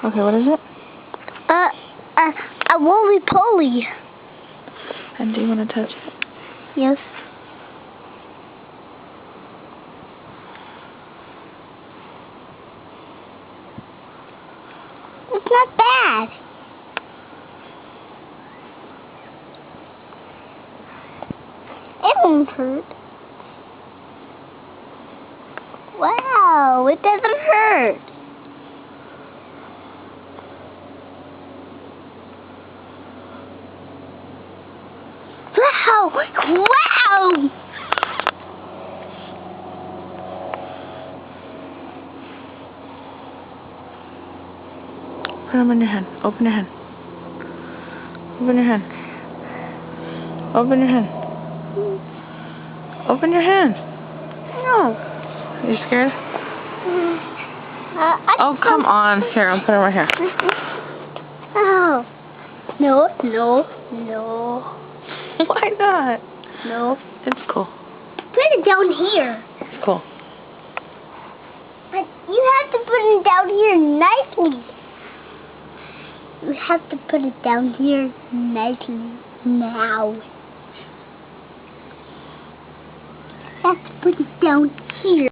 Okay, what is it? A roly-poly. And do you want to touch it? Yes. It's not bad. It won't hurt. Wow, it doesn't hurt. Wow! Wow! Put them in your hand. Open your hand. Open your hand. Open your hand. Open your hand. No. Are you scared? Oh, come on. Here, I'll put it right here. Oh. No, no, no. Why not? No. It's cool. Put it down here. It's cool. But you have to put it down here nicely. You have to put it down here nicely now. You have to put it down here.